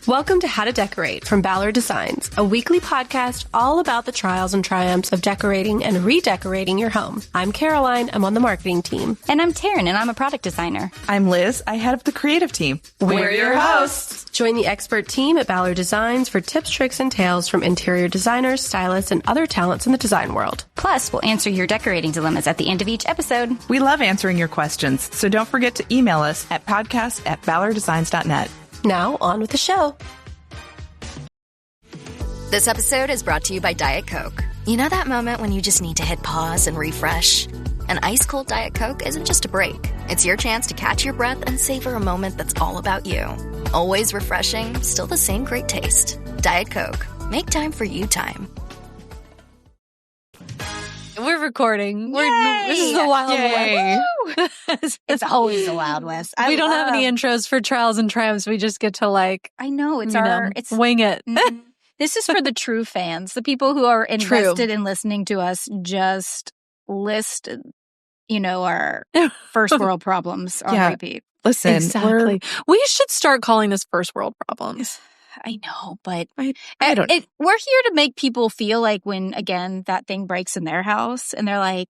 Welcome to How to Decorate from Ballard Designs, a weekly podcast all about the trials and triumphs of decorating and redecorating your home. I'm Caroline. I'm on the marketing team. And I'm Taryn, and I'm a product designer. I'm Liz. I head up the creative team. We're your hosts. Join the expert team at Ballard Designs for tips, tricks, and tales from interior designers, stylists, and other talents in the design world. Plus, we'll answer your decorating dilemmas at the end of each episode. We love answering your questions, so don't forget to email us at podcast@ballarddesigns.net. Now, on with the show. This episode is brought to you by Diet Coke. You know that moment when you just need to hit pause and refresh? An ice-cold Diet Coke isn't just a break. It's your chance to catch your breath and savor a moment that's all about you. Always refreshing, still the same great taste. Diet Coke. Make time for you time. We're recording. This is the Wild West. It's always the Wild West. We don't have any intros for trials and triumphs. We just get to I know it's it's wing it. This is for the true fans, the people who are invested in listening to us just list, our first world problems on repeat. Listen, exactly. We should start calling this first world problems. I know, but I don't. We're here to make people feel like when, again, that thing breaks in their house and they're like,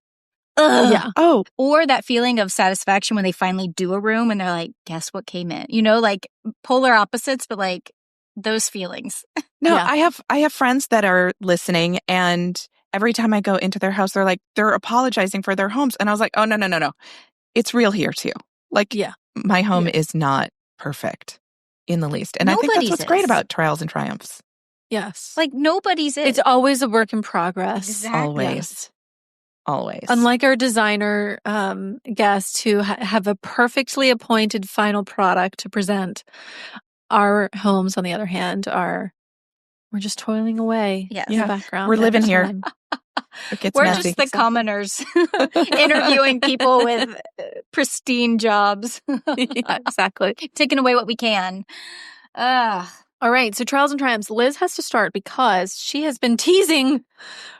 ugh. Yeah. Oh. Or that feeling of satisfaction when they finally do a room and they're like, guess what came in? Like polar opposites, but like those feelings. No, Yeah. I have friends that are listening, and every time I go into their house, they're apologizing for their homes. And I was like, oh, no. It's real here too. Like, my home is not perfect in the least. And I think that's what's great about trials and triumphs. Yes. Like nobody's is. It's always a work in progress. Exactly. Always. Always. Unlike our designer guests who have a perfectly appointed final product to present, our homes, on the other hand, we're just toiling away in the background. We're living here. We're messy. just the commoners interviewing people with pristine jobs. Yeah, exactly. Taking away what we can. All right. So trials and triumphs. Liz has to start because she has been teasing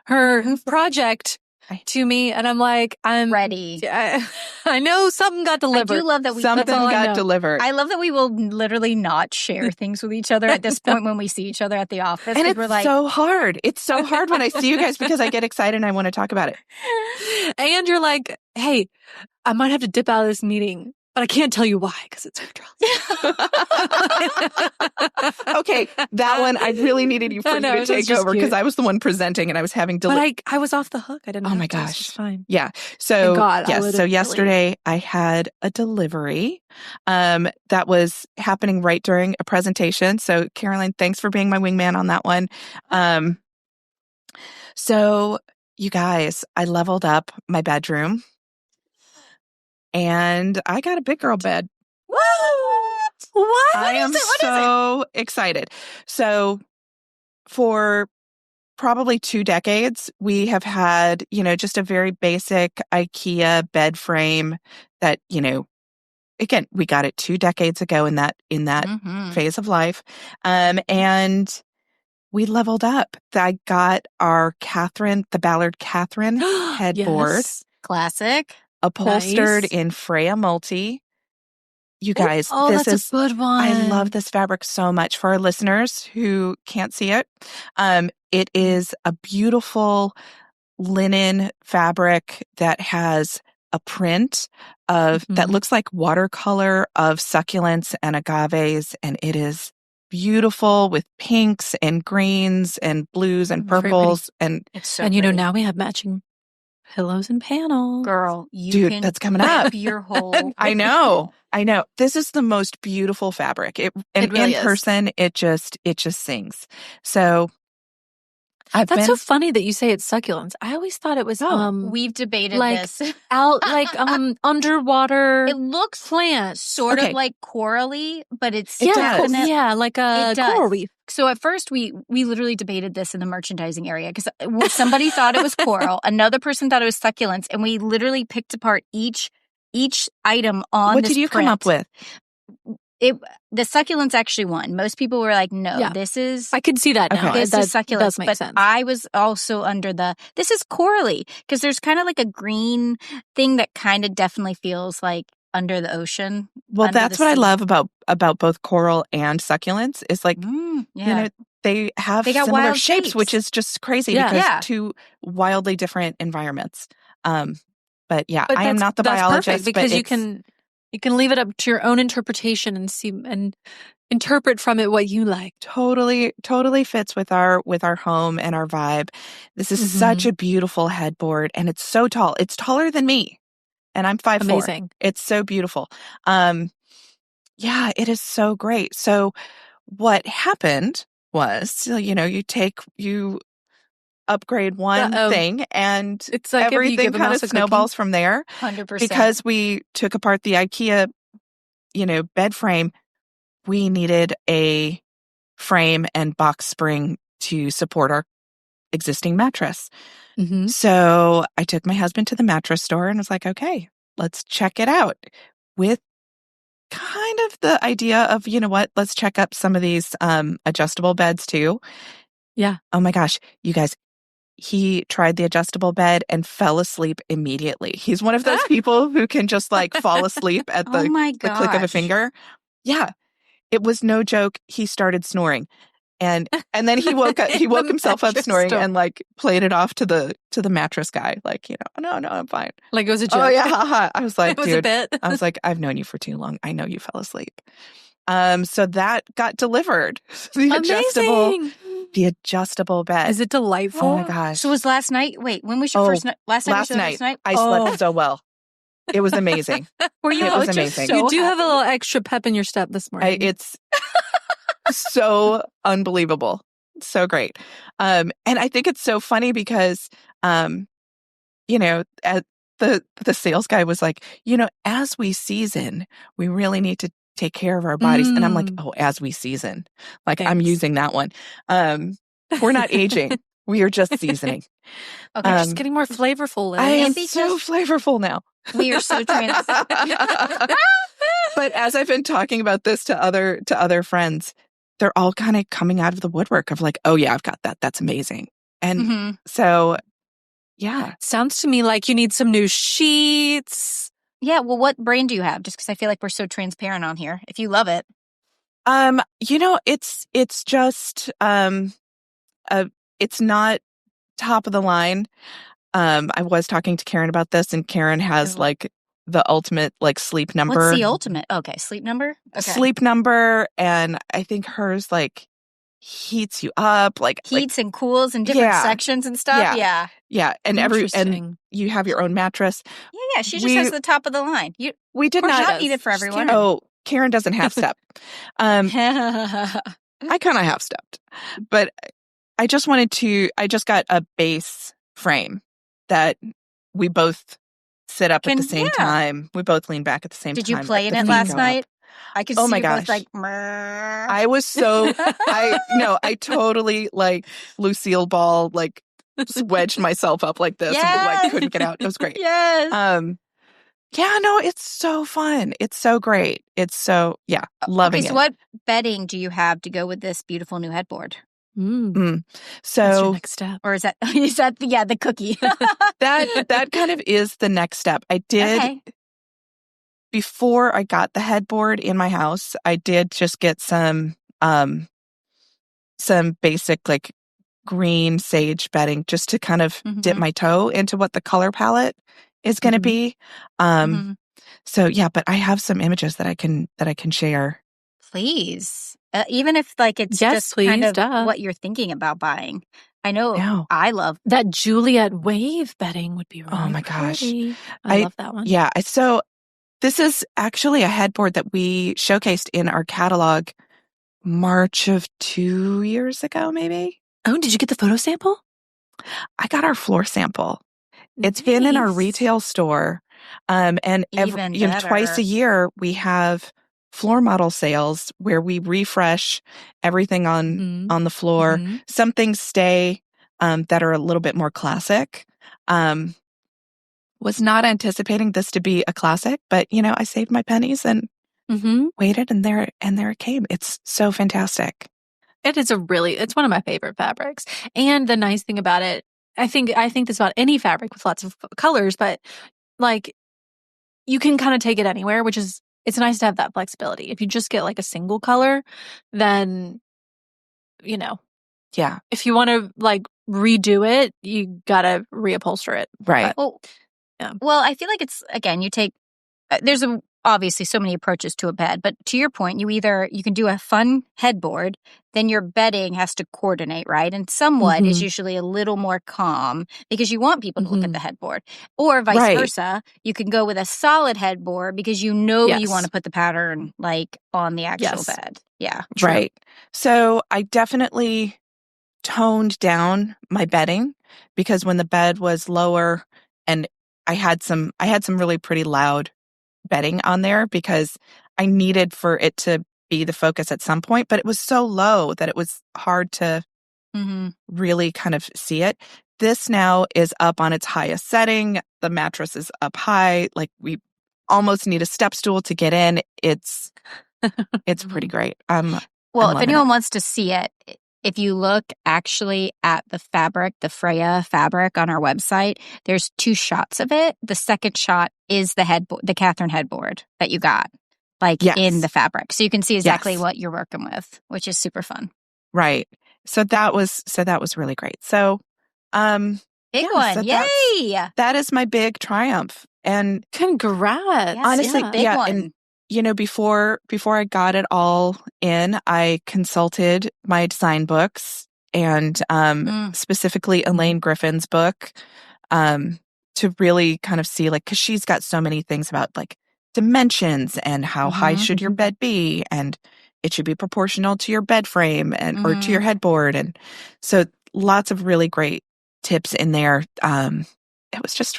her project to me. And I'm like, I'm ready. I know something got delivered. I do love that something got delivered. I love that we will literally not share things with each other at this point when we see each other at the office. And it's we're like, so hard. It's so hard when I see you guys because I get excited and I want to talk about it. And you're like, hey, I might have to dip out of this meeting, but I can't tell you why because it's trials. Okay, that one I really needed you to take over because I was the one presenting and I was having But I was off the hook. I didn't. Oh my gosh, gosh, it's fine. Yeah. So God, yes. So yesterday I had a delivery that was happening right during a presentation. So Caroline, thanks for being my wingman on that one. So you guys, I leveled up my bedroom. And I got a big girl bed. What? I am so excited. So for probably 2 decades, we have had, just a very basic IKEA bed frame that, again, we got it 2 decades ago in that phase of life. And we leveled up. I got our the Ballard Catherine headboard. Yes. Classic. Upholstered in Freya Multi. You guys, that's a good one. I love this fabric so much. For our listeners who can't see it, it is a beautiful linen fabric that has a print of that looks like watercolor of succulents and agaves, and it is beautiful with pinks and greens and blues and purples, and it's so and now we have matching pillows and panels. Girl, can that's coming up. Your whole I know. This is the most beautiful fabric. It really in person, it just sings. So that's so funny that you say it's succulents. I always thought it was we've debated this. Underwater. It looks sort of like corally, but it's like a coral reef. So at first we literally debated this in the merchandising area because somebody thought it was coral, another person thought it was succulents, and we literally picked apart each item on What this did you print. come up with? The succulents actually won. Most people were like, no, this is... I could see that now. This is succulents. Does make but sense. I was also under this is corally because there's kind of like a green thing that kind of definitely feels like under the ocean. Well, under that's the what I sea. love about both coral and succulents is like, Yeah. they have They got similar wild shapes, which is just crazy Yeah. because Yeah. two wildly different environments. But yeah, But I am not the that's biologist, perfect because but you can leave it up to your own interpretation and see and interpret from it what you like. totally fits with our home and our vibe. This is such a beautiful headboard, and it's so tall. It's taller than me, and I'm 5'4". Amazing. It's so beautiful. Yeah, it is so great. So what happened was, you upgrade one thing and It's like if you everything give a kind of mouse a cookie. snowballs from there. 100%. Because we took apart the IKEA, bed frame, we needed a frame and box spring to support our existing mattress. So I took my husband to the mattress store and was like, okay, let's check it out, with kind of the idea of, let's check up some of these adjustable beds too. Yeah. Oh my gosh, you guys, he tried the adjustable bed and fell asleep immediately. He's one of those people who can just like fall asleep at Oh my the click of a gosh. finger. Yeah. It was no joke. He started snoring. And then he woke himself up mattress snoring store. and like played it off to the mattress guy. Like, no, I'm fine. Like it was a joke. Oh yeah, haha. I was like, It was a dude, bit. I was like, I've known you for too long. I know you fell asleep. So that got delivered. Amazing. The adjustable bed. Is it delightful? Oh my gosh. So was last night? Wait, when was your first night? Last night. Last night. First night? I slept so well. It was amazing. Were you It was just amazing. so You do have a happy? little extra pep in your step this morning. It's so unbelievable. So great. And I think it's so funny because, at the sales guy was like, as we season, we really need to take care of our bodies. And I'm like, oh, as we season. Like, I'm Thanks. using that one. We're not aging. We are just seasoning. Okay. Just getting more flavorful. I am Maybe so just- flavorful now. We are so trans. But as I've been talking about this to other friends, they're all kind of coming out of the woodwork of like, oh yeah, I've got that. That's amazing. And so, yeah. Sounds to me like you need some new sheets. Yeah. Well, what brand do you have? Just because I feel like we're so transparent on here. If you love it. It's just it's not top of the line. I was talking to Karen about this, and Karen has like the ultimate like sleep number. What's the ultimate? Okay, sleep number. Okay. Sleep number, and I think hers like heats you up, like Heats and cools and different sections and stuff. Yeah. Yeah, and Interesting. you have your own mattress. Yeah. She just has the top of the line. We did Or not not need it for everyone. Oh, Karen doesn't have step. I kind of have stepped, but I just got a base frame that we both sit up at the same time. We both lean back at the same time. Did you play in the it feet last go night? up. I could Oh see my you both gosh. like. I was so I totally like Lucille Ball, like wedged myself up like this and like couldn't get out. It was great. Yes. Yeah, no, it's so fun. It's so great. It's so loving okay, so it. what bedding do you have to go with this beautiful new headboard? That's So your next step. Or is that the cookie? that kind of is the next step. I did before I got the headboard in my house, I did just get some basic like green sage bedding just to kind of dip my toe into what the color palette is going to be. So yeah, but I have some images that I can share. Please. Even if like it's just kind of what you're thinking about buying. I know I love that Juliet wave bedding would be really Oh my gosh. pretty. I love that one. Yeah, so this is actually a headboard that we showcased in our catalog March of 2 years ago, maybe. Oh, did you get the photo sample? I got our floor sample. It's been in our retail store. And twice a year we have floor model sales where we refresh everything on the floor. Some things stay that are a little bit more classic. Was not anticipating this to be a classic, but I saved my pennies and waited, and there it came. It's so fantastic. It's one of my favorite fabrics. And the nice thing about it, I think this about any fabric with lots of colors, but like you can kind of take it anywhere, which is, it's nice to have that flexibility. If you just get like a single color, then, you know, Yeah. if you want to like redo it, you got to reupholster it. Right. Well, Yeah. well, I feel like it's, again, you take, there's obviously so many approaches to a bed, but to your point, you can do a fun headboard, then your bedding has to coordinate, right? And somewhat is usually a little more calm because you want people to look at the headboard, or vice versa. You can go with a solid headboard because you want to put the pattern like on the actual bed. Yeah. True. Right. So I definitely toned down my bedding because when the bed was lower and I had some really pretty loud bedding on there because I needed for it to be the focus at some point, but it was so low that it was hard to really kind of see it. This now is up on its highest setting. The mattress is up high. Like we almost need a step stool to get in. It's pretty great. Well, if anyone wants to see it, if you look actually at the fabric, the Freya fabric on our website, there's 2 shots of it. The second shot is the headboard, the Catherine headboard that you got, like in the fabric. So you can see exactly what you're working with, which is super fun. Right. So that was really great. So, big one. So Yay! That is my big triumph. And congrats. Honestly, big one. And you know, before I got it all in, I consulted my design books and specifically Elaine Griffin's book to really kind of see, like, because she's got so many things about like dimensions and how high should your bed be, and it should be proportional to your bed frame and or to your headboard, and so lots of really great tips in there. It was just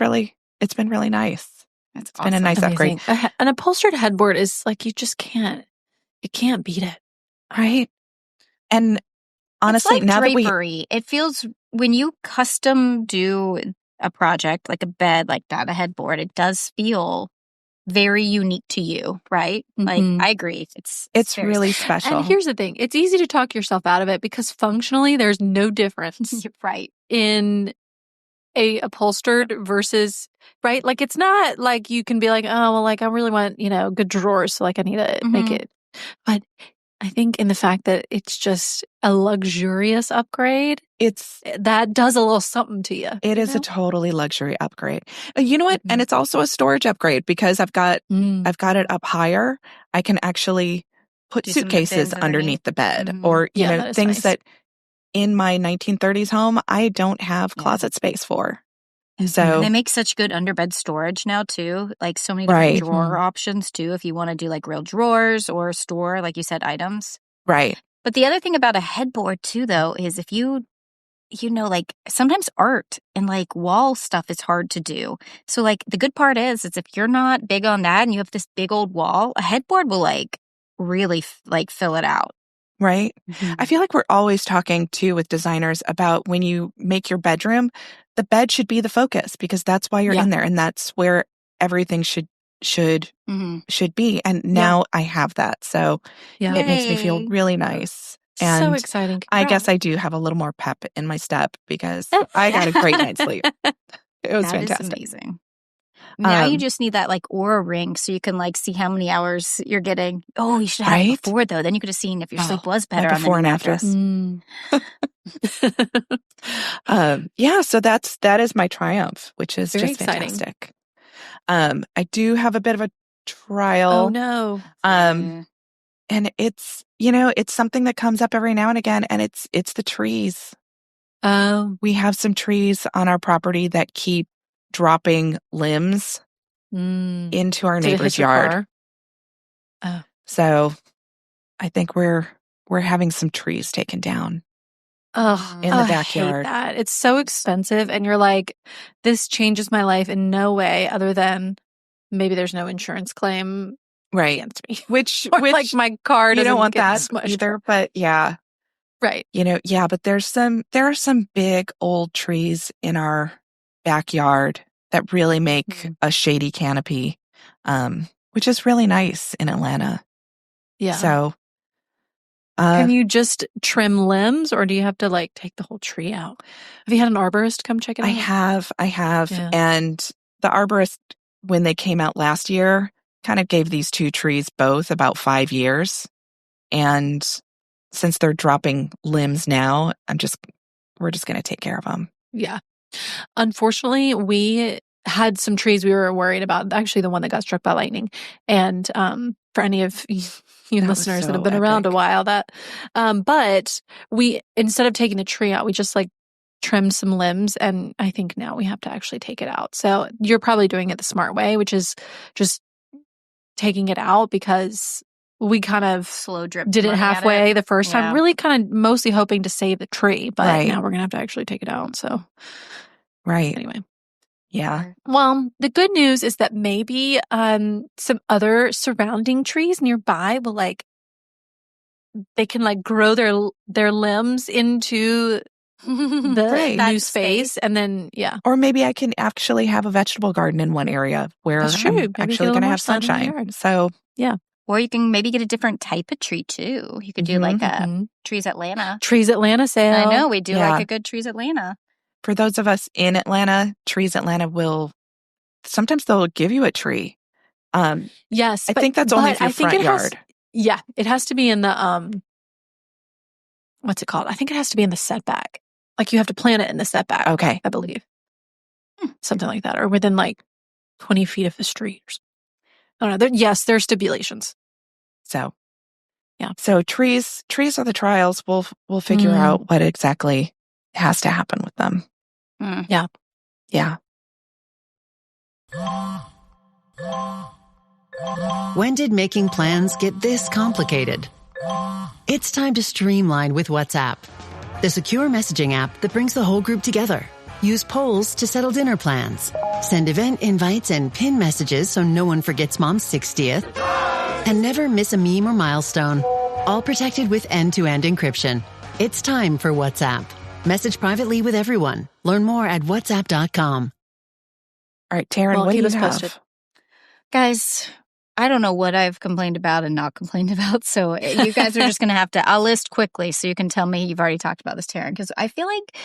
it's been really nice. It's been a nice upgrade. An upholstered headboard is like, you can't beat it. Right. And honestly, it's like now drapery. It feels, when you custom do a project like a bed like that, a headboard, it does feel very unique to you, right? Like, I agree. It's really special. And here's the thing. It's easy to talk yourself out of it because functionally there's no difference. Right. In a upholstered versus, right? Like, it's not like you can be like, oh, well, like I really want, good drawers. So like I need to make it. But I think in the fact that it's just a luxurious upgrade, that does a little something to you. It is a totally luxury upgrade. You know what? And it's also a storage upgrade because I've got it up higher. I can actually put suitcases underneath the bed or, things that in my 1930s home, I don't have closet space for. So they make such good underbed storage now too. Like so many different drawer options too. If you want to do like real drawers or store, like you said, items. Right. But the other thing about a headboard too, though, is if you like sometimes art and like wall stuff is hard to do. So like the good part is if you're not big on that and you have this big old wall, a headboard will like really like fill it out. Right. I feel like we're always talking too with designers about when you make your bedroom, the bed should be the focus because that's why you're in there and that's where everything should be. And now I have that. So it makes me feel really nice. And so exciting. Congrats. I guess I do have a little more pep in my step because I got a great night's sleep. It was fantastic. That is amazing. Now you just need that like Aura ring so you can like see how many hours you're getting. Oh, you should have it before though. Then you could have seen if your sleep was better on before the and after. So that is my triumph, which is very just exciting. Fantastic. I do have a bit of a trial. Oh no. And it's it's something that comes up every now and again, and it's the trees. We have some trees on our property that keep dropping limbs into our neighbor's yard. So I think we're having some trees taken down in the backyard. I hate that. It's so expensive and you're like, this changes my life in no way other than maybe there's no insurance claim against me. Which like my car doesn't you don't want get that smushed. either, but yeah. Right. But there are some big old trees in our backyard that really make a shady canopy, which is really nice in Atlanta. Yeah. So, can you just trim limbs, or do you have to like take the whole tree out? Have you had an arborist come check it out? I have, and the arborist when they came out last year, kind of gave these two trees both about 5 years. And since they're dropping limbs now, we're just going to take care of them. Yeah. Unfortunately, we had some trees we were worried about. Actually, the one that got struck by lightning. And for any of you listeners that have been around a while, but we, instead of taking the tree out, we just like trimmed some limbs, and I think now we have to actually take it out. So you're probably doing it the smart way, which is just taking it out, because we kind of slow drip did it halfway the first time, really kind of mostly hoping to save the tree, but now we're going to have to actually take it out. So, anyway. Yeah. Well, the good news is that maybe some other surrounding trees nearby will they can grow their limbs into the new space, and then or maybe I can actually have a vegetable garden in one area where I'm actually going to have sunshine. So or you can maybe get a different type of tree too. You could do like a Trees Atlanta sale. I know we do like a good Trees Atlanta. For those of us in Atlanta, Trees Atlanta will sometimes they'll give you a tree. Yes, I think that's only for your front yard. It has to be in the what's it called? I think it has to be in the setback. Like you have to plant it in the setback. Okay. I believe. Something like that. Or within 20 feet of the street. I don't know. Yes, there are stipulations. So, So trees are the trials. We'll figure out what exactly has to happen with them. Yeah. Yeah. When did making plans get this complicated? It's time to streamline with WhatsApp, the secure messaging app that brings the whole group together. Use polls to settle dinner plans. Send event invites and pin messages so no one forgets Mom's 60th. And never miss a meme or milestone. All protected with end-to-end encryption. It's time for WhatsApp. Message privately with everyone. Learn more at whatsapp.com. All right, Taryn, what do you have? Posted. Guys, I don't know what I've complained about and not complained about, so you guys are just going to have to, I'll list quickly so you can tell me you've already talked about this, Taryn, because I feel like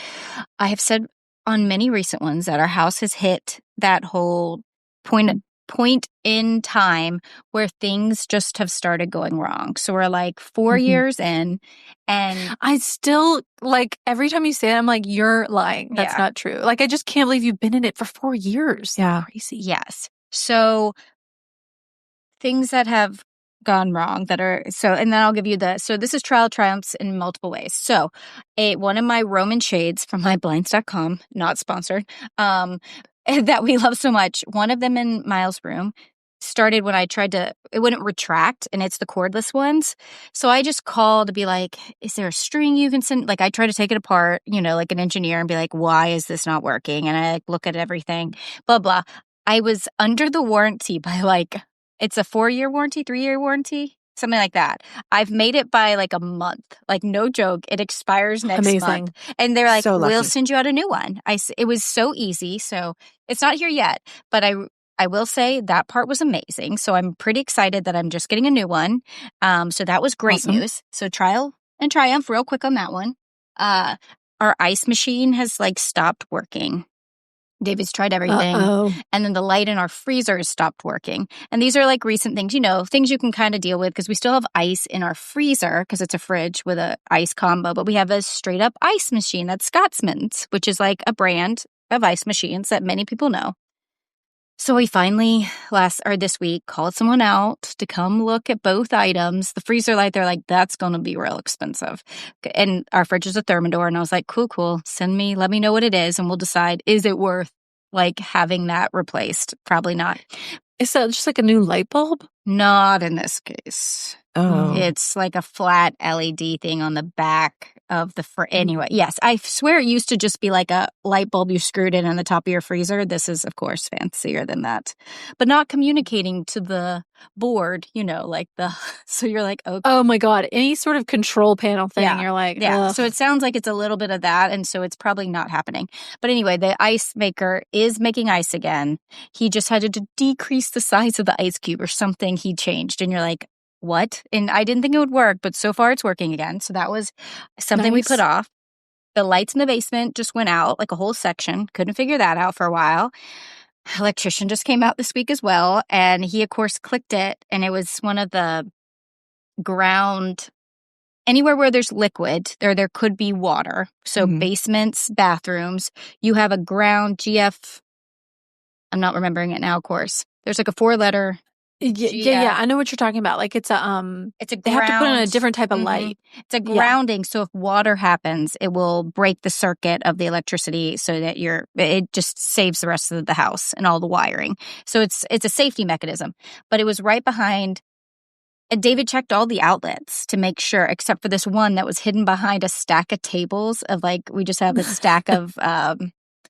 I have said on many recent ones that our house has hit that whole point in time where things just have started going wrong. So we're 4 years in, and I still every time you say it, I'm like, you're lying. That's not true. I just can't believe you've been in it for 4 years. Yeah. Crazy. Yes. So things that have gone wrong and then I'll give you so this is trial triumphs in multiple ways. So one of my Roman shades from myblinds.com, not sponsored, that we love so much, one of them in Miles' room started when I tried it wouldn't retract, and it's the cordless ones. So I just called to be like, is there a string you can send? I try to take it apart, like an engineer, and be like, why is this not working? And I look at everything, blah, blah. I was under the warranty by it's a 4-year warranty, 3-year warranty, something like that. I've made it by a month. No joke. It expires next month. And they're like, so we'll send you out a new one. It was so easy. So it's not here yet. But I will say that part was amazing. So I'm pretty excited that I'm just getting a new one. So that was great news. So trial and triumph real quick on that one. Our ice machine has stopped working. David's tried everything. And then the light in our freezer has stopped working. And these are recent things, things you can kind of deal with, because we still have ice in our freezer because it's a fridge with a ice combo. But we have a straight up ice machine that's Scotsman's, which is a brand of ice machines that many people know. So we finally this week called someone out to come look at both items. The freezer light, they're like, that's going to be real expensive. And our fridge is a Thermador. And I was like, cool. Let me know what it is. And we'll decide, is it worth having that replaced? Probably not. Is that just a new light bulb? Not in this case. Oh. It's a flat LED thing on the back of the anyway. Yes, I swear it used to just be a light bulb you screwed in on the top of your freezer. This is, of course, fancier than that. But not communicating to the board, so you're like, okay. Oh my God. Any sort of control panel thing, you're like, yeah. ugh. So it sounds like it's a little bit of that, and so it's probably not happening. But anyway, the ice maker is making ice again. He just had to decrease the size of the ice cube or something he changed, and you're like, what? And I didn't think it would work, but so far it's working again. So that was something we put off. The lights in the basement just went out, a whole section. Couldn't figure that out for a while. electrician just came out this week as well. And he, of course, clicked it. And it was one of the ground, anywhere where there's liquid, there could be water. So basements, bathrooms, you have a ground GF. I'm not remembering it now, of course. There's like a 4-letter. Yeah. I know what you're talking about. Like it's a ground. They have to put in a different type of light. It's a grounding. So if water happens, it will break the circuit of the electricity so that it just saves the rest of the house and all the wiring. So it's a safety mechanism. But it was right behind. And David checked all the outlets to make sure, except for this one that was hidden behind a stack of tables of we just have a stack of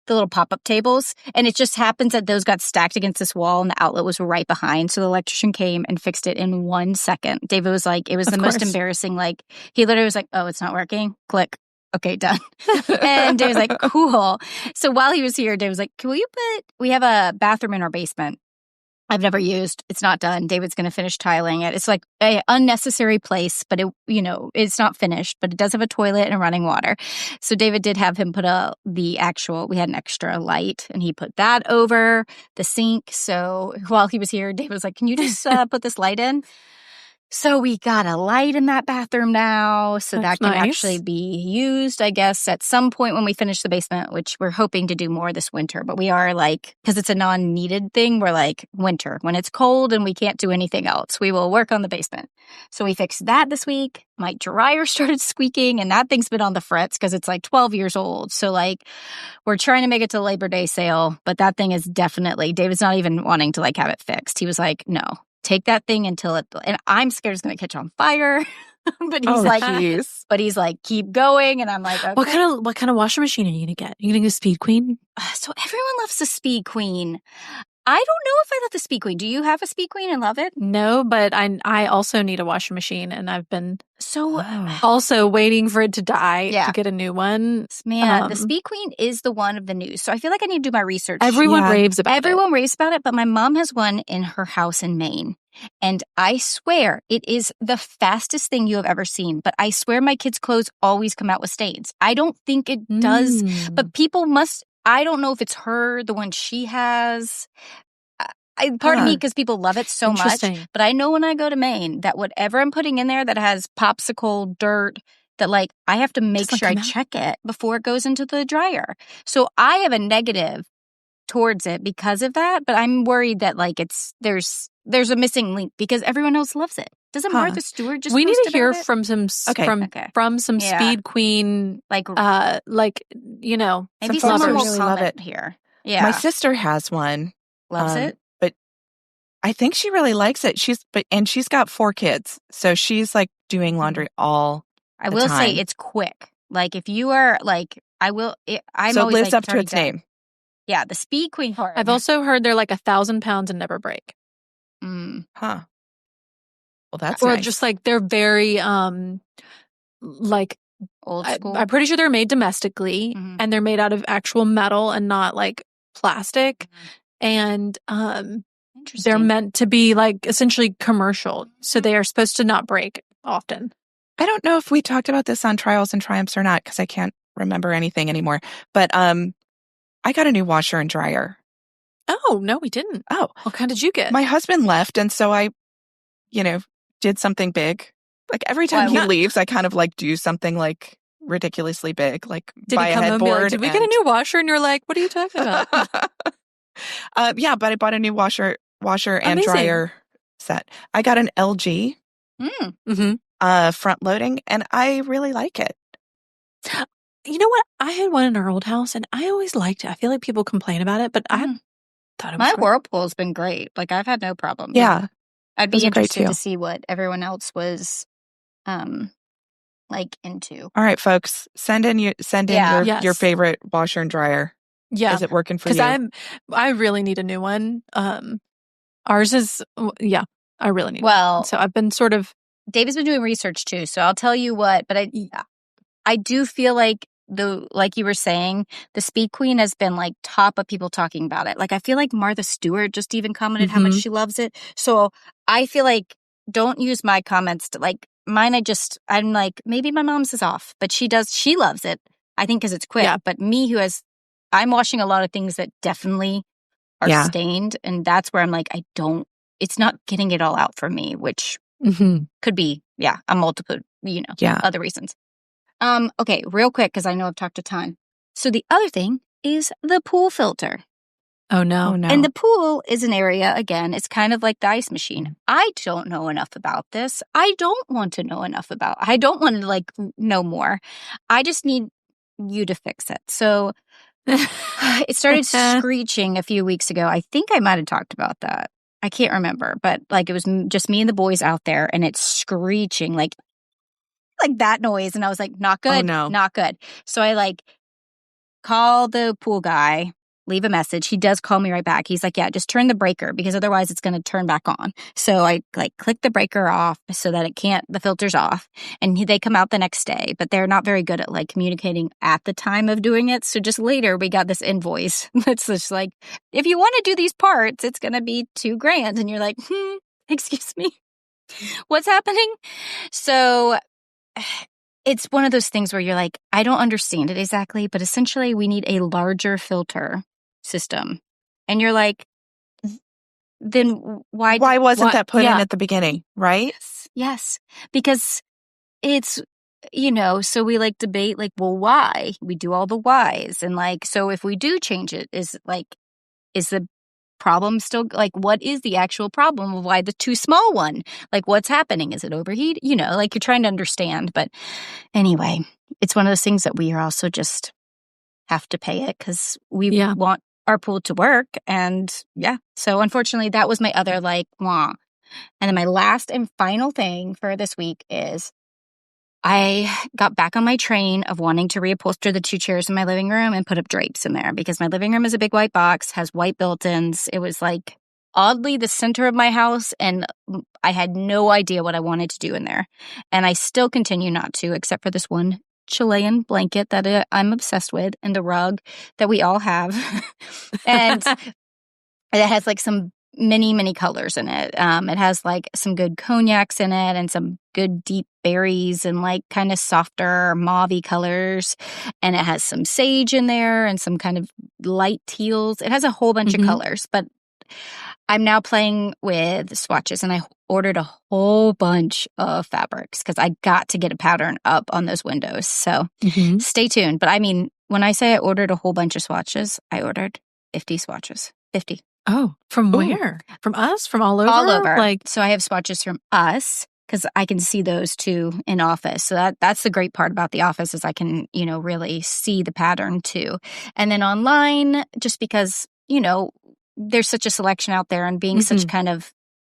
the little pop-up tables. And it just happens that those got stacked against this wall and the outlet was right behind. So the electrician came and fixed it in 1 second. David was like, it was the most embarrassing. Like, he literally was like, oh, it's not working. Click. Okay, done. And David was like, cool. So while he was here, David was like, we have a bathroom in our basement. I've never used. It's not done. David's going to finish tiling it. It's like an unnecessary place, but it's not finished, but it does have a toilet and running water. So David did have him put we had an extra light and he put that over the sink. So while he was here, David was like, can you just put this light in? So we got a light in that bathroom now, so that can actually be used, I guess, at some point when we finish the basement, which we're hoping to do more this winter. But we are because it's a non-needed thing, we're like, winter. When it's cold and we can't do anything else, we will work on the basement. So we fixed that this week. My dryer started squeaking, and that thing's been on the fritz because it's 12 years old. So we're trying to make it to Labor Day sale, but that thing is definitely, David's not even wanting to have it fixed. He was like, no. Take that thing until and I'm scared it's going to catch on fire. But he's like, keep going. And I'm like, okay. What kind of washing machine are you going to get? Are you going to get a Speed Queen? So everyone loves the Speed Queen. I don't know if I love the Speed Queen. Do you have a Speed Queen and love it? No, but I also need a washing machine, and I've been also waiting for it to die to get a new one. Man, the Speed Queen is the one of the news. So I feel like I need to do my research. Everyone raves about it. Everyone raves about it, but my mom has one in her house in Maine. And I swear it is the fastest thing you have ever seen. But I swear my kids' clothes always come out with stains. I don't think it does, but people must. I don't know if it's the one she has. Part of me, because people love it so much. But I know when I go to Maine that whatever I'm putting in there that has popsicle dirt, that I have to make sure I check it before it goes into the dryer. So I have a negative towards it because of that. But I'm worried that there's a missing link because everyone else loves it. Doesn't Martha Stewart just? We need to hear from some from some Speed Queen, maybe some someone will really comment love it here. Yeah, my sister has one. Loves it, but I think she really likes it. She's got 4 kids, so she's doing laundry all. I will say it's quick. If you are I will. I'm so it always lives up to its name. Yeah, the Speed Queen part. I've also heard they're 1,000 pounds and never break. Huh. Well, that's or nice. just they're very old school. I'm pretty sure they're made domestically and they're made out of actual metal and not plastic. And they're meant to be essentially commercial, so they are supposed to not break often. I don't know if we talked about this on Trials and Triumphs or not because I can't remember anything anymore. But I got a new washer and dryer. Oh no, we didn't. Oh, what kind did you get? My husband left, and so I, did something big. Every time he leaves, I kind of do something ridiculously big, did buy he a come headboard. Did we get a new washer? And you're like, what are you talking about? Yeah, but I bought a new washer and Amazing. dryer set. I got an LG front loading, and I really like it. You know what? I had one in our old house, and I always liked it. I feel like people complain about it, but I thought it was my great. Whirlpool's been great. I've had no problem. Yeah. I'd be interested to see what everyone else was into. All right, folks, send in your favorite washer and dryer. Yeah. Is it working for you? Because I really need a new one. Ours is, I really need one. So I've been sort of. David's been doing research too, so I'll tell you what, but I do feel like you were saying, the Speed Queen has been top of people talking about it. I feel like Martha Stewart just even commented how much she loves it. So I feel don't use my comments to mine. I'm maybe my mom's is off, but she loves it. I think because it's quick. Yeah. But me I'm washing a lot of things that definitely are Yeah. stained. And that's where I'm like, it's not getting it all out for me, which could be, a multiple, other reasons. Okay, real quick, because I know I've talked a ton. So the other thing is the pool filter. Oh, no. And the pool is an area, again, it's kind of like the ice machine. I don't know enough about this. I don't want to know enough about I don't want to, know more. I just need you to fix it. So it started screeching a few weeks ago. I think I might have talked about that. I can't remember. But, it was just me and the boys out there, and it's screeching, like that noise. And I was like, not good. Oh, no. Not good. So I, call the pool guy, leave a message. He does call me right back. He's like, yeah, just turn the breaker because otherwise it's going to turn back on. So I click the breaker off so that the filter's off. And they come out the next day, but they're not very good at communicating at the time of doing it. So just later we got this invoice that's just like, if you want to do these parts, it's going to be $2,000. And you're like, excuse me, what's happening? So it's one of those things where you're like, I don't understand it exactly, but essentially we need a larger filter system. And you're like, then why wasn't that put in at the beginning, right? Yes. Because it's, so we debate well, why? We do all the whys. And so if we do change it, is the problem still what is the actual problem of why the too small one? What's happening? Is it overheat? You're trying to understand. But anyway, it's one of those things that we are also just have to pay it because we want our pool to work. And so unfortunately that was my other wah. And then my last and final thing for this week is I got back on my train of wanting to reupholster the 2 chairs in my living room and put up drapes in there because my living room is a big white box, has white built-ins. It was oddly the center of my house, and I had no idea what I wanted to do in there. And I still continue not to, except for this one Chilean blanket that I'm obsessed with and the rug that we all have. And it has some many colors in it. It has some good cognacs in it and some good deep berries and kind of softer mauvey colors. And it has some sage in there and some kind of light teals. It has a whole bunch of colors, but I'm now playing with swatches, and I ordered a whole bunch of fabrics because I got to get a pattern up on those windows. So stay tuned. But I mean, when I say I ordered a whole bunch of swatches, I ordered 50 swatches. 50. Oh, from where? From us? From all over? All over. So I have swatches from us because I can see those too in office. So that's the great part about the office is I can, really see the pattern too. And then online, just because, there's such a selection out there and being such kind of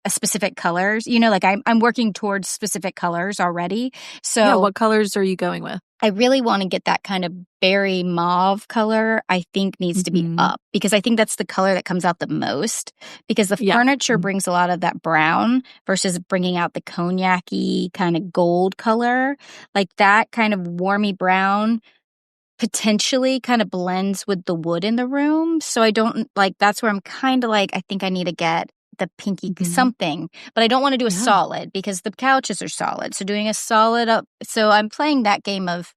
a specific colors, I'm working towards specific colors already. So what colors are you going with? I really want to get that kind of berry mauve color. I think needs to be up because I think that's the color that comes out the most because the furniture brings a lot of that brown versus bringing out the cognac-y kind of gold color. That kind of warmy brown potentially kind of blends with the wood in the room. So I don't that's where I'm kind of I think I need to get the pinky something, but I don't want to do a solid because the couches are solid. So doing a solid up. So I'm playing that game of,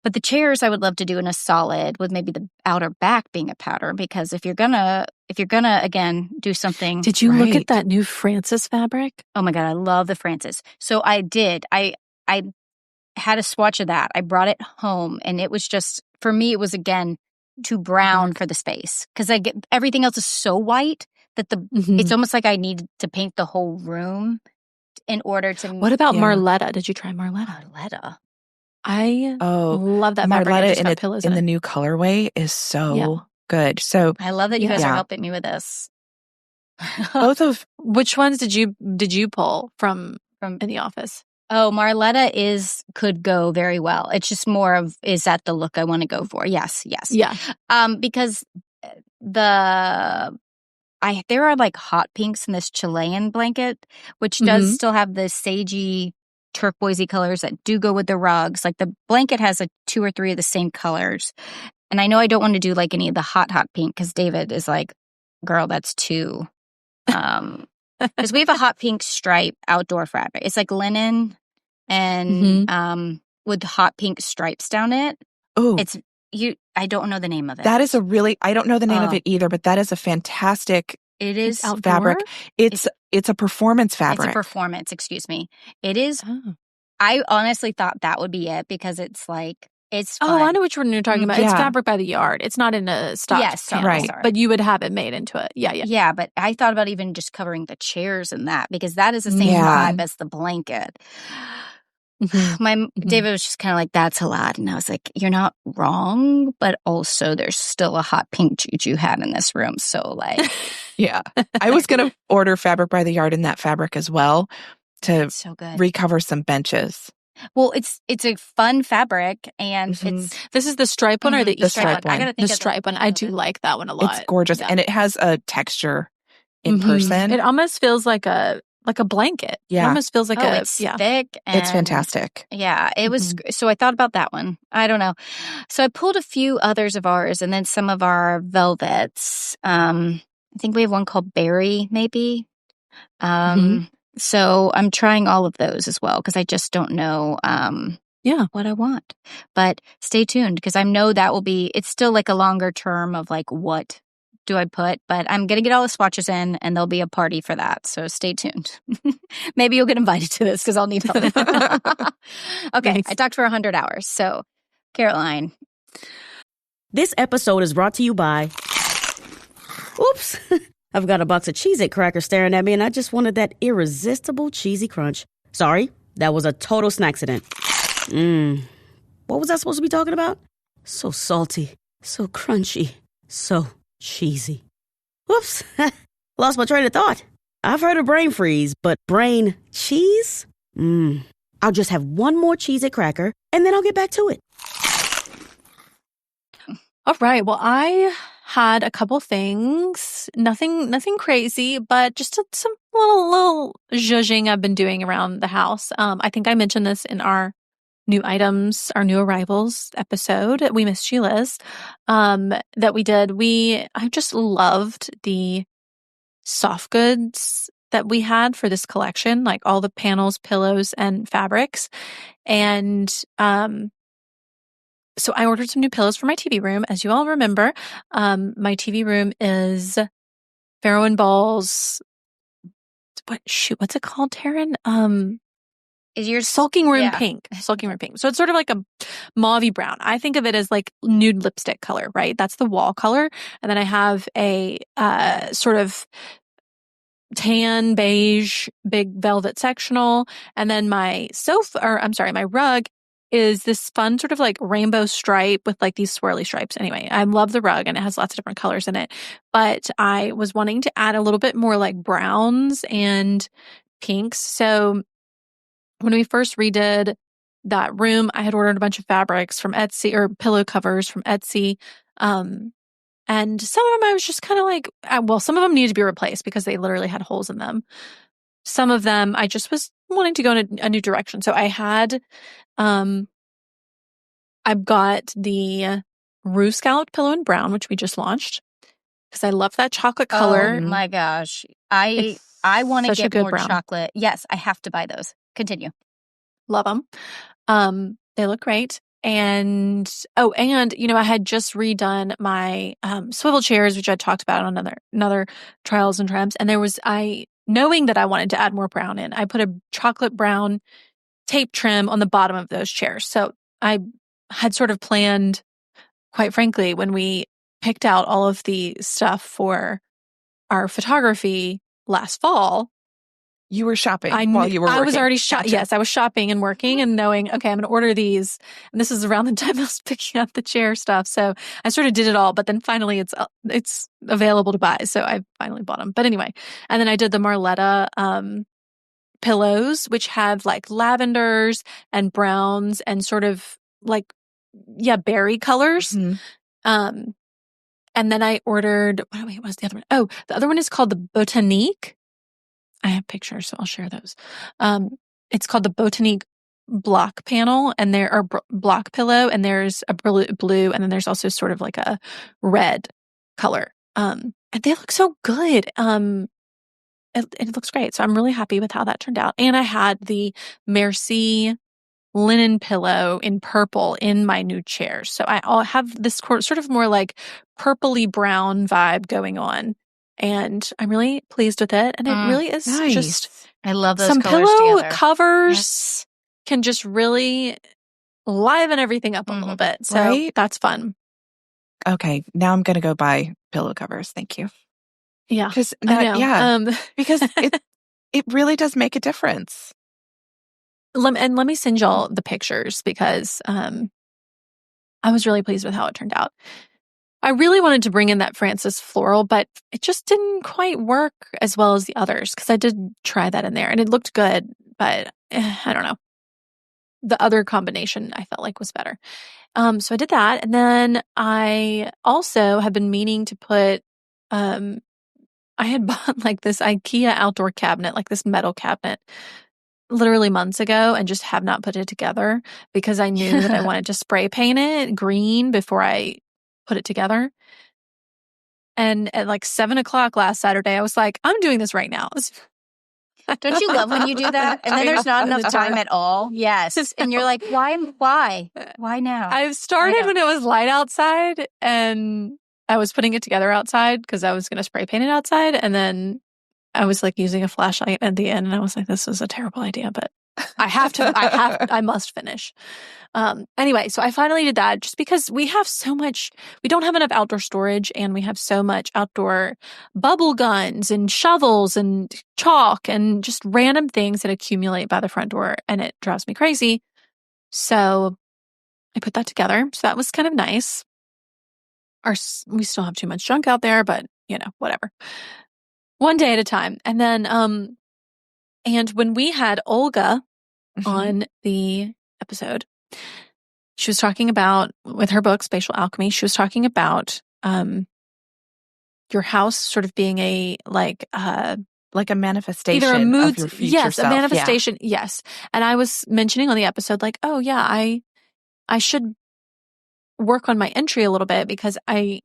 but the chairs I would love to do in a solid with maybe the outer back being a powder because if you're gonna again do something. Did you look at that new Francis fabric? Oh my God, I love the Francis. So I did. I had a swatch of that. I brought it home and it was just, for me, it was again too brown for the space because everything else is so white that it's almost like I need to paint the whole room in order to. What about Marletta? Did you try Marletta? Marletta. I love that fabric. Marletta in the new colorway is so good. So I love that you guys are helping me with this. Both of which ones did you pull from in the office? Oh, Marletta could go very well. It's just more of, is that the look I want to go for? Yes. Yeah. Because there are hot pinks in this Chilean blanket, which does still have the sagey turquoisey colors that do go with the rugs. The blanket has 2 or 3 of the same colors. And I know I don't want to do any of the hot pink because David is girl, that's too. Because we have a hot pink stripe outdoor fabric. It's linen and with hot pink stripes down it. Oh, I don't know the name of it. That is I don't know the name of it either, but that is a fantastic It is fabric. It's a performance fabric. It's a performance, excuse me. It is. Oh. I honestly thought that would be it because it's like, it's fun. Oh, I know which one you're talking about. Yeah. It's fabric by the yard. It's not in a stock panel. Right. Sorry. But you would have it made into it. Yeah. Yeah, but I thought about even just covering the chairs in that because that is the same vibe as the blanket. David was just kind of like, that's a lot. And I was like, you're not wrong, but also there's still a hot pink juju hat in this room. So like, yeah, I was going to order fabric by the yard in that fabric as well to recover some benches. Well, it's a fun fabric and this is the stripe one or the stripe one? I gotta think the stripe one. I do like that one a lot. It's gorgeous and it has a texture in person. It almost feels like a blanket. Yeah. It almost feels like it's thick. And it's fantastic. Yeah, it was. So I thought about that one. I don't know. So I pulled a few others of ours and then some of our velvets. I think we have one called Berry, maybe. So I'm trying all of those as well because I just don't know what I want. But stay tuned because I know that will be, it's still like a longer term of like what do I put, but I'm going to get all the swatches in and there'll be a party for that. So stay tuned. Maybe you'll get invited to this because I'll need help. Okay, nice. I talked for 100 hours. So Caroline. This episode is brought to you by... Oops. I've got a box of Cheez-It crackers staring at me and I just wanted that irresistible cheesy crunch. Sorry, that was a total snacksident. What was I supposed to be talking about? So salty, so crunchy, so cheesy. Whoops, lost my train of thought. I've heard of brain freeze, but brain cheese? I'll just have one more Cheez-It cracker and then I'll get back to it. All right, well, I had a couple things, nothing crazy, but just some little zhuzhing I've been doing around the house. I think I mentioned this in our new items, our new arrivals episode. We missed you, Liz, that we did. I just loved the soft goods that we had for this collection, like all the panels, pillows, and fabrics. And so I ordered some new pillows for my TV room. As you all remember, my TV room is Farrow and Ball's. What's it called, Taryn? Is your sulking room pink? Sulking room pink. So it's sort of like a mauvey brown. I think of it as like nude lipstick color, right? That's the wall color, and then I have a sort of tan beige big velvet sectional, and then my rug is this fun sort of like rainbow stripe with like these swirly stripes. Anyway, I love the rug and it has lots of different colors in it. But I was wanting to add a little bit more like browns and pinks. So when we first redid that room, I had ordered a bunch of fabrics from Etsy or pillow covers from Etsy. And some of them I was just kind of like, some of them needed to be replaced because they literally had holes in them. Some of them I just was wanting to go in a new direction. So I had, I've got the Rue Scalloped Pillow in Brown, which we just launched because I love that chocolate color. Oh my gosh. I want to get more brown. Chocolate. Yes, I have to buy those. Continue. Love them. They look great. And I had just redone my swivel chairs, which I talked about on another Trials and Triumphs. And knowing that I wanted to add more brown in, I put a chocolate brown tape trim on the bottom of those chairs. So I had sort of planned, quite frankly, when we picked out all of the stuff for our photography last fall. You were shopping while you were working. I was already shopping. Yes, I was shopping and working and knowing, okay, I'm going to order these. And this is around the time I was picking up the chair stuff. So I sort of did it all, but then finally it's available to buy. So I finally bought them. But anyway, and then I did the Marletta pillows, which have like lavenders and browns and sort of like, berry colors. And then I ordered, what was the other one? Oh, the other one is called the Botanique. I have pictures, so I'll share those. It's called the Botanique block panel, and there are block pillow, and there's a blue, and then there's also sort of like a red color. And they look so good. It looks great. So I'm really happy with how that turned out. And I had the Merci linen pillow in purple in my new chairs. So I'll have this sort of more like purpley brown vibe going on. And I'm really pleased with it. And it really is just I love those some colors pillow together. covers can just really liven everything up a little bit. So that's fun. Okay, now I'm going to go buy pillow covers. Thank you. Yeah. Because because it really does make a difference. Let me send y'all the pictures because I was really pleased with how it turned out. I really wanted to bring in that Francis floral, but it just didn't quite work as well as the others because I did try that in there and it looked good, but I don't know. The other combination I felt like was better. So I did that. And then I also have been meaning to put, I had bought like this IKEA outdoor cabinet, like this metal cabinet, literally months ago and just have not put it together because I knew that I wanted to spray paint it green before I put it together. And at like 7:00 last Saturday, I was like, I'm doing this right now. Don't you love when you do that? And then there's not enough time at all. Yes. And you're like, why now? I started when it was light outside and I was putting it together outside because I was going to spray paint it outside. And then I was like using a flashlight at the end and I was like, this is a terrible idea, but I must finish. Anyway, so I finally did that just because we don't have enough outdoor storage and we have so much outdoor bubble guns and shovels and chalk and just random things that accumulate by the front door and it drives me crazy. So I put that together. So that was kind of nice. We still have too much junk out there, but whatever. One day at a time. And then, and when we had Olga on the episode, she was talking about, with her book, Spatial Alchemy, she was talking about your house sort of being a manifestation either a mood, of your future yes, self. a manifestation, yes. And I was mentioning on the episode, like, oh yeah, I should work on my entry a little bit because I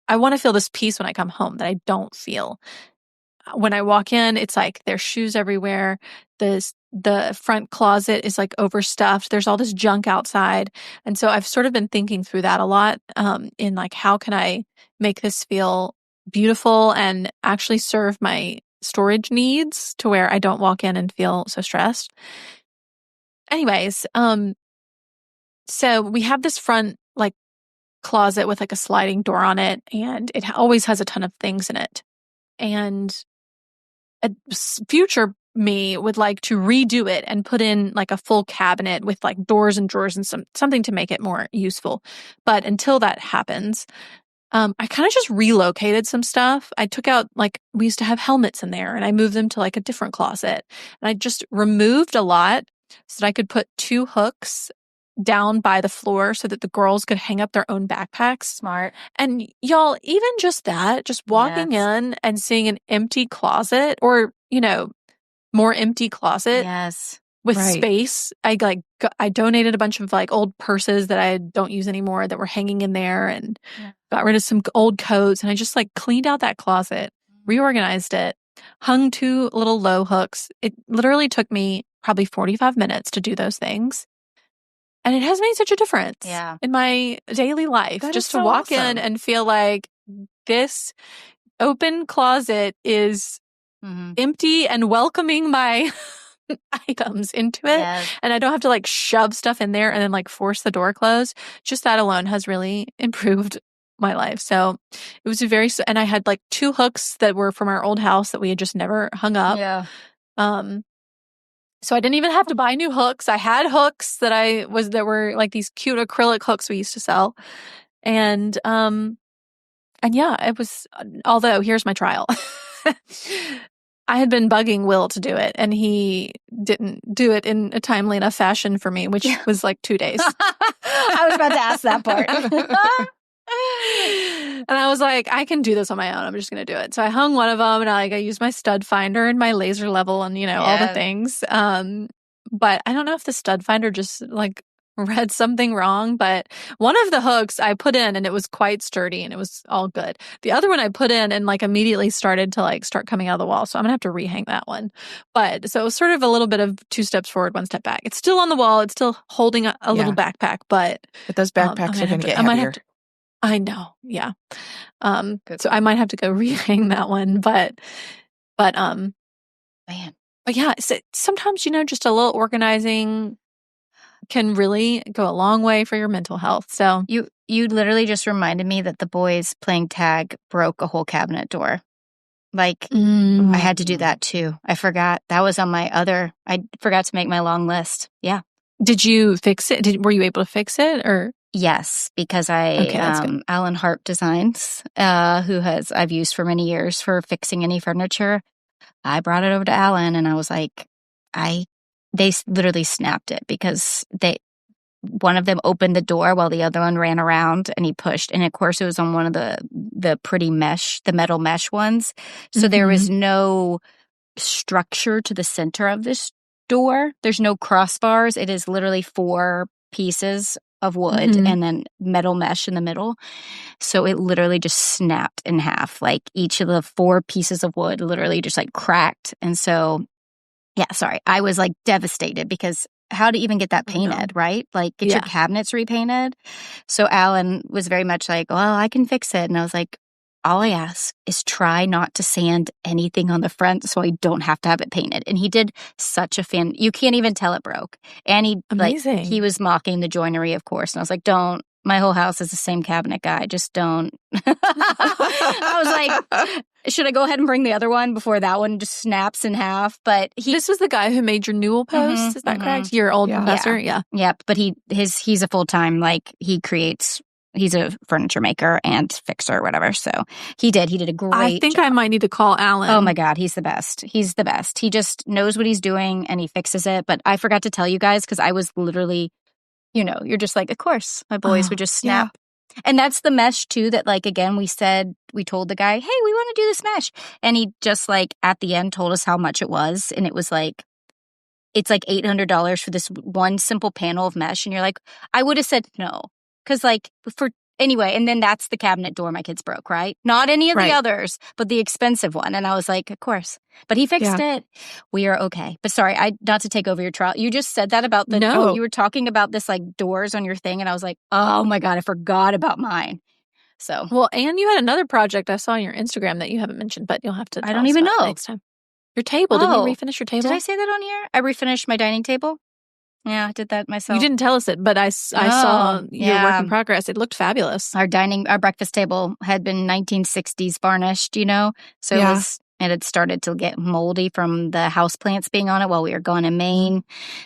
want to feel this peace when I come home that I don't feel. When I walk in, it's like there's shoes everywhere. The front closet is like overstuffed. There's all this junk outside. And so I've sort of been thinking through that a lot in like, how can I make this feel beautiful and actually serve my storage needs to where I don't walk in and feel so stressed. Anyways, so we have this front like closet with like a sliding door on it and it always has a ton of things in it. And a future me would like to redo it and put in like a full cabinet with like doors and drawers and something to make it more useful. But until that happens, I kind of just relocated some stuff. I took out, like, we used to have helmets in there and I moved them to like a different closet. And I just removed a lot so that I could put 2 hooks down by the floor so that the girls could hang up their own backpacks. Smart. And y'all, even just that, just walking in and seeing an empty closet or, more empty closet with space. I donated a bunch of like old purses that I don't use anymore that were hanging in there and got rid of some old coats. And I just like cleaned out that closet, reorganized it, hung 2 little low hooks. It literally took me probably 45 minutes to do those things. And it has made such a difference in my daily life. That just is to walk awesome. in and feel like this open closet is empty and welcoming my items into it. Yes. And I don't have to like shove stuff in there and then like force the door closed. Just that alone has really improved my life. So it was and I had like 2 hooks that were from our old house that we had just never hung up. Yeah. So I didn't even have to buy new hooks. I had hooks that were like these cute acrylic hooks we used to sell. And yeah, it was, although here's my trial. I had been bugging Will to do it and he didn't do it in a timely enough fashion for me, which was like 2 days. I was about to ask that part. And I was like, I can do this on my own. I'm just going to do it. So I hung one of them and I used my stud finder and my laser level and, all the things. But I don't know if the stud finder just like read something wrong, but one of the hooks I put in and it was quite sturdy and it was all good. The other one I put in and like immediately started to like start coming out of the wall. So I'm gonna have to rehang that one. But so it was sort of a little bit of 2 steps forward, 1 step back. It's still on the wall. It's still holding a little backpack, but those backpacks are going to get heavier. I know. Yeah. So I might have to go rehang that one, but Man. But yeah, so sometimes, just a little organizing can really go a long way for your mental health. So You literally just reminded me that the boys playing tag broke a whole cabinet door. Like, I had to do that too. I forgot. That was on I forgot to make my long list. Yeah. Did you fix it? Were you able to fix it or? Yes, because Alan Hart Designs, I've used for many years for fixing any furniture. I brought it over to Alan and I was like, they literally snapped it because one of them opened the door while the other one ran around and he pushed. And of course it was on one of the pretty the metal mesh ones. So there was no structure to the center of this door. There's no crossbars. It is literally 4 pieces of wood and then metal mesh in the middle. So it literally just snapped in half. Like each of the 4 pieces of wood literally just like cracked. And so, I was like devastated because how to even get that painted, right? Like get your cabinets repainted. So Alan was very much like, well, I can fix it. And I was like, all I ask is try not to sand anything on the front so I don't have to have it painted. And he did such a you can't even tell it broke. And he was mocking the joinery, of course. And I was like, don't. My whole house is the same cabinet guy. Just don't. I was like, should I go ahead and bring the other one before that one just snaps in half? But this was the guy who made your newel post. Is that correct? Your old professor? Yeah. Yep. But he's a full-time, he's a furniture maker and fixer or whatever. So he did a great I think job. I might need to call Alan. Oh my God, he's the best. He's the best. He just knows what he's doing and he fixes it. But I forgot to tell you guys because I was literally, you're just like, of course, my boys would just snap. Yeah. And that's the mesh too that again, we told the guy, hey, we want to do this mesh. And he just at the end told us how much it was. And it was it's like $800 for this one simple panel of mesh. And you're like, I would have said no. Because anyway, and then that's the cabinet door my kids broke, right? Not any of the others, but the expensive one. And I was like, of course. But he fixed it. We are okay. But sorry, not to take over your trial. You just said that about you were talking about this doors on your thing. And I was like, oh my God, I forgot about mine. So. Well, and you had another project I saw on your Instagram that you haven't mentioned, but you'll have to tell I don't even know. Next time. Your table. Didn't you refinish your table? Did I say that on here? I refinished my dining table. Yeah, I did that myself. You didn't tell us it, but I saw your work in progress. It looked fabulous. Our breakfast table had been 1960s varnished, So it had started to get moldy from the houseplants being on it while we were gone in Maine.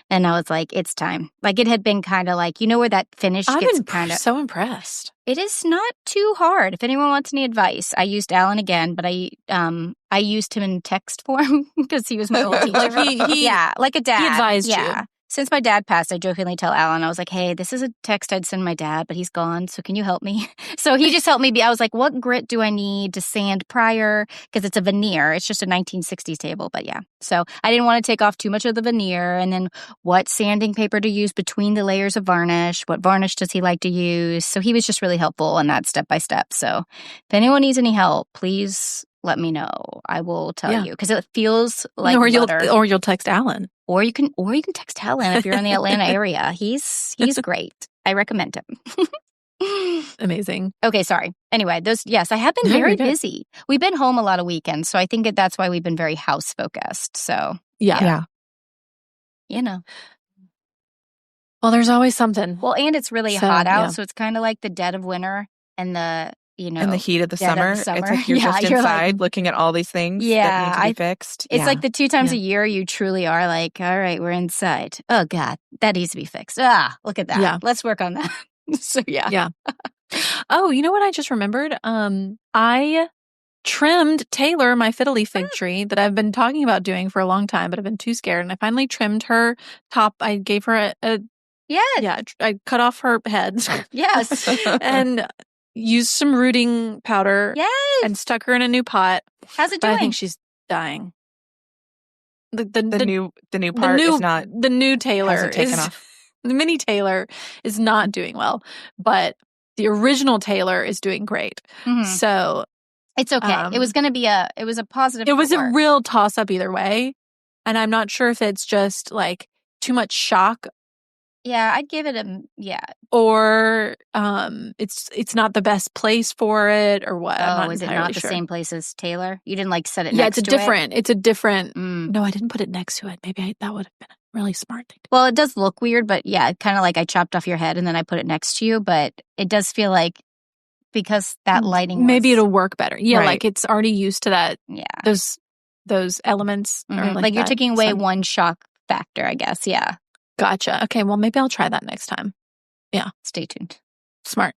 And I was like, it's time. It had been kind of where that finish gets kind of... so impressed. It is not too hard. If anyone wants any advice, I used Alan again, but I used him in text form because he was my old teacher. Like a dad. He advised you. Since my dad passed, I jokingly tell Alan, I was like, hey, this is a text I'd send my dad, but he's gone, so can you help me? So he just helped me. I was like, what grit do I need to sand prior? Because it's a veneer. It's just a 1960s table, but yeah. So I didn't want to take off too much of the veneer. And then what sanding paper to use between the layers of varnish? What varnish does he like to use? So he was just really helpful in that step by step. So if anyone needs any help, please let me know. I will tell you because it feels like butter. Or you'll text Alan. Or you can text Helen if you're in the Atlanta area. He's great. I recommend him. Amazing. Okay, sorry. Anyway, I have been very busy. We've been home a lot of weekends, so I think that's why we've been very house focused. So yeah. Well, there's always something. Well, and it's really hot out, so it's kind of like the dead of winter and the and the heat of the summer. It's like you're just inside looking at all these things that need to be fixed. It's like the 2 times a year you truly are like, all right, we're inside. Oh, God, that needs to be fixed. Look at that. Yeah. Let's work on that. So, yeah. Yeah. Oh, you know what I just remembered? I trimmed Taylor, my fiddly fig tree that I've been talking about doing for a long time, but I've been too scared. And I finally trimmed her top. I gave her I cut off her head. Yes. And used some rooting powder and stuck her in a new pot. How's it doing? I think she's dying. The new part is not... The new Taylor hasn't taken off. The mini Taylor is not doing well, but the original Taylor is doing great. So it's okay. It was going to be it was a positive. It was a real toss up either way. And I'm not sure if it's just like too much shock. Yeah, I'd give it or it's not the best place for it or what. I'm not is it entirely not the sure. same place as Taylor? You didn't like set it Yeah, next to it? it's a different. No, I didn't put it next to it. Maybe that would have been a really smart thing to do. Well, it does look weird, but yeah, kind of like I chopped off your head and then I put it next to you, but it does feel like because that lighting maybe it'll work better. Yeah, Right. like it's already used to that. Yeah. Those elements. Or like you're that. taking away one shock factor, I guess. Yeah. Gotcha. Okay, well, maybe I'll try that next time. Yeah. Stay tuned. Smart.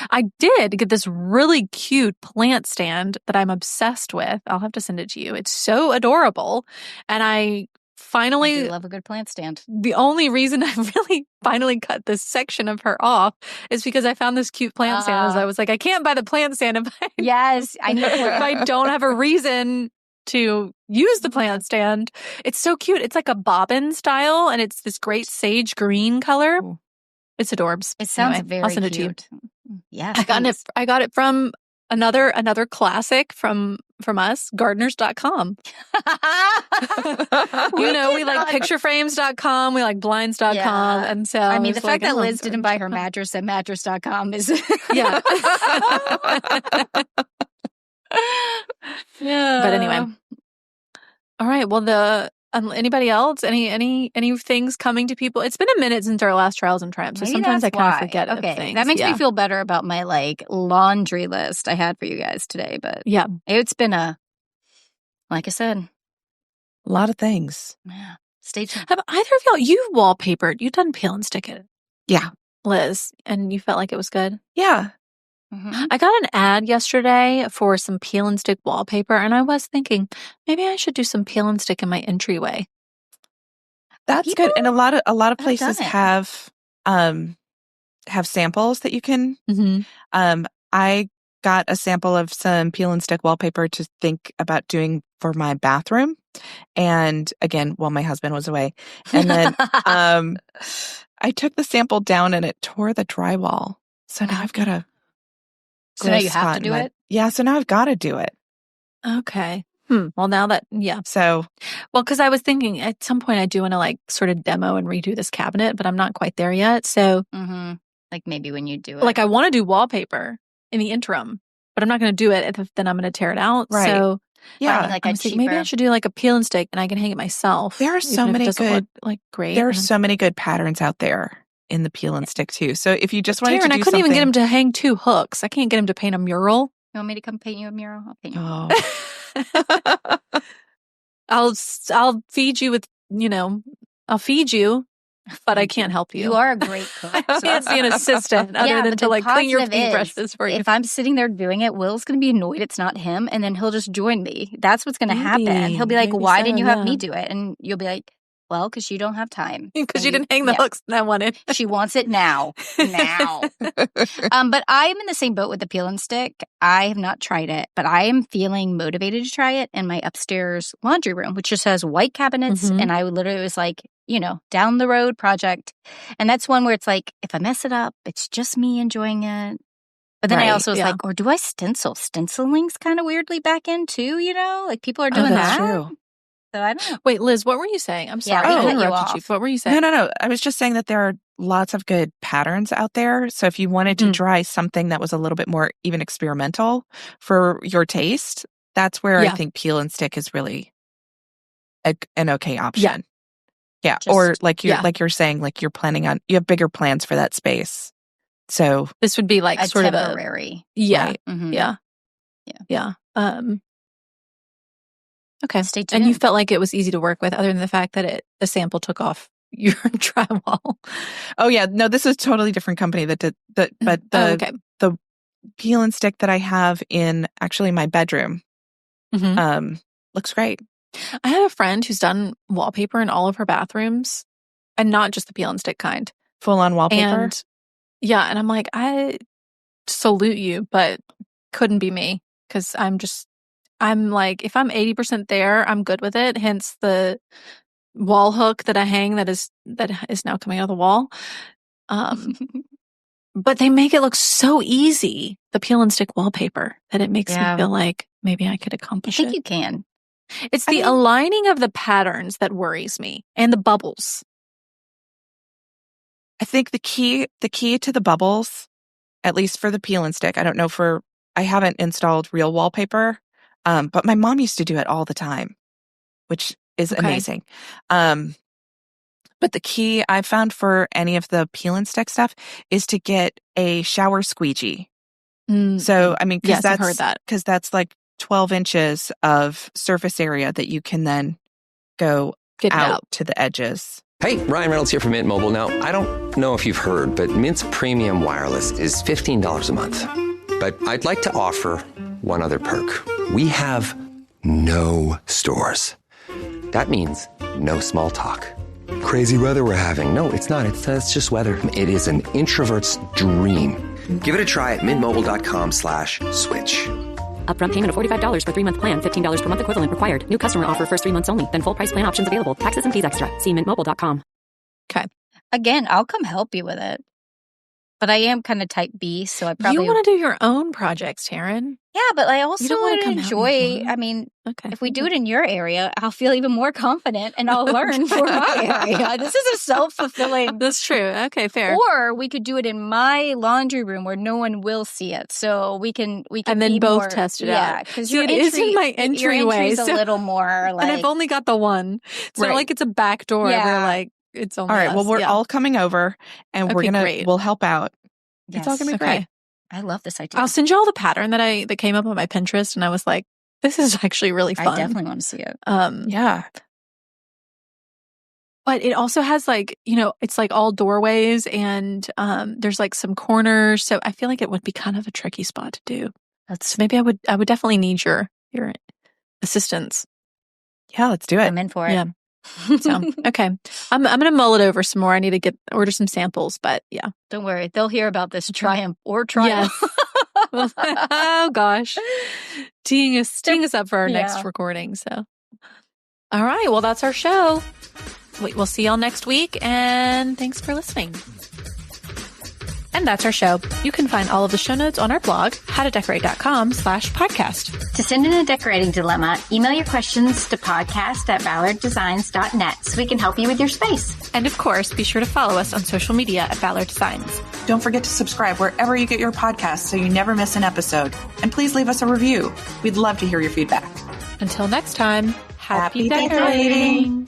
I did get this really cute plant stand that I'm obsessed with. I'll have to send it to you. It's so adorable. And I do love a good plant stand. The only reason I really finally cut this section of her off is because I found this cute plant stand. I was like, I can't buy the plant stand if I don't have a reason to use the plant stand. It's so cute. It's like a bobbin style, and it's this great sage green color. Ooh. It's adorbs. It sounds very I'll send it cute. to you. Yeah, I got it from another classic from us, gardeners.com. We like pictureframes.com, we like blinds.com. Yeah. And so I mean, the fact that Liz didn't buy her mattress at mattress.com is yeah. Yeah. But anyway. All right. Well, anybody else? Any things coming to people? It's been a minute since our last Trials and Triumphs, so sometimes I kind of forget of things. That makes me feel better about my like laundry list I had for you guys today. But yeah, it's been like I said, a lot of things. Yeah. Stay tuned. Have either of y'all, you've wallpapered, you've done peel and stick it. Yeah. Liz, and you felt like it was good? Yeah. Mm-hmm. I got an ad yesterday for some peel and stick wallpaper, and I was thinking maybe I should do some peel and stick in my entryway. That's good, and a lot of places have samples that you can. Mm-hmm. I got a sample of some peel and stick wallpaper to think about doing for my bathroom, and again, while my husband was away, and then I took the sample down and it tore the drywall. So now I've got to. So now you have to do it? Yeah, so now I've got to do it. Okay. Well, now that, yeah. So. Well, because I was thinking at some point I do want to like sort of demo and redo this cabinet, but I'm not quite there yet. So. Mm-hmm. Like maybe when you do it. Like I want to do wallpaper in the interim, but I'm not going to do it if then I'm going to tear it out. Right. So. Yeah. Like maybe I should do like a peel and stick and I can hang it myself. There are so many good, like great. There are so many good patterns out there in the peel and stick too. So if you just wanted to do I couldn't even get him to hang 2 hooks. I can't get him to paint a mural. You want me to come paint you a mural? I'll paint you a mural. I'll feed you with, I'll feed you, but I can't help you. You are a great cook. I can't be an assistant other than to like clean your paintbrushes for you. If I'm sitting there doing it, Will's going to be annoyed it's not him, and then he'll just join me. That's what's going to happen. He'll be like, why didn't you have me do it? And you'll be like, well, because you don't have time. Because you didn't hang the hooks that I wanted. She wants it now. But I am in the same boat with the peel and stick. I have not tried it, but I am feeling motivated to try it in my upstairs laundry room, which just has white cabinets. Mm-hmm. And I literally was like, down the road project. And that's one where it's like, if I mess it up, it's just me enjoying it. But then I also was like, or do I stencil? Stenciling's kind of weirdly back in too, like people are doing that. True. So I don't know. Wait, Liz, what were you saying? I'm sorry. I interrupted you. What were you saying? No. I was just saying that there are lots of good patterns out there. So if you wanted to try something that was a little bit more even experimental for your taste, that's where I think peel and stick is really an okay option. Yeah. Or like you're saying, like you're planning on, you have bigger plans for that space. So this would be like a sort temporary. of a right? Mm-hmm. Yeah. Okay. Stay tuned. And you felt like it was easy to work with, other than the fact that the sample took off your drywall. Oh yeah, no, this is a totally different company that did that. But the peel and stick that I have in actually my bedroom, looks great. I had a friend who's done wallpaper in all of her bathrooms, and not just the peel and stick kind, full on wallpaper. And I'm like, I salute you, but couldn't be me because I'm like, if I'm 80% there, I'm good with it. Hence the wall hook that I hang that is now coming out of the wall. But they make it look so easy, the peel and stick wallpaper, that it makes me feel like maybe I could accomplish it. I think you can. It's the aligning of the patterns that worries me, and the bubbles. I think the key to the bubbles, at least for the peel and stick, I haven't installed real wallpaper, but my mom used to do it all the time, which is amazing. But the key I found for any of the peel and stick stuff is to get a shower squeegee. So, I mean, I've heard that. Because that's like 12 inches of surface area that you can then go out to the edges. Hey, Ryan Reynolds here from Mint Mobile. Now, I don't know if you've heard, but Mint's premium wireless is $15 a month. But I'd like to offer one other perk. We have no stores. That means no small talk. Crazy weather we're having. No, it's not. It's just weather. It is an introvert's dream. Give it a try at mintmobile.com/switch. Upfront payment of $45 for 3-month plan. $15 per month equivalent required. New customer offer first 3 months only. Then full price plan options available. Taxes and fees extra. See mintmobile.com. Okay. Again, I'll come help you with it. But I am kind of type B, so I probably... You want to do your own projects, Taryn. Yeah, but I also want to enjoy... I mean, if we do it in your area, I'll feel even more confident and I'll learn for my area. This is a self-fulfilling... That's true. Okay, fair. Or we could do it in my laundry room where no one will see it. So we can and then both test it out. Yeah, because it is in my entryway. Your entry's a little more like... And I've only got the one. It's not like it's a back door. Yeah. They're like, it's only all right, us. well, we're all coming over and we'll help out. Yes. It's all going to be great. I love this idea. I'll send you all the pattern that came up on my Pinterest, and I was like, this is actually really fun. I definitely want to see it. Yeah. But it also has it's like all doorways and there's like some corners. So I feel like it would be kind of a tricky spot to do. So maybe I would definitely need your assistance. Yeah, let's do it. I'm in for it. Yeah. So, okay. I'm going to mull it over some more. I need to order some samples, but yeah. Don't worry. They'll hear about this triumph or triumph. Yes. Oh gosh. Teeing us up for our next recording. So, all right. Well, that's our show. We'll see y'all next week, and thanks for listening. And that's our show. You can find all of the show notes on our blog, howtodecorate.com/podcast. To send in a decorating dilemma, email your questions to podcast@ballarddesigns.net so we can help you with your space. And of course, be sure to follow us on social media at Ballard Designs. Don't forget to subscribe wherever you get your podcasts so you never miss an episode. And please leave us a review. We'd love to hear your feedback. Until next time, happy decorating.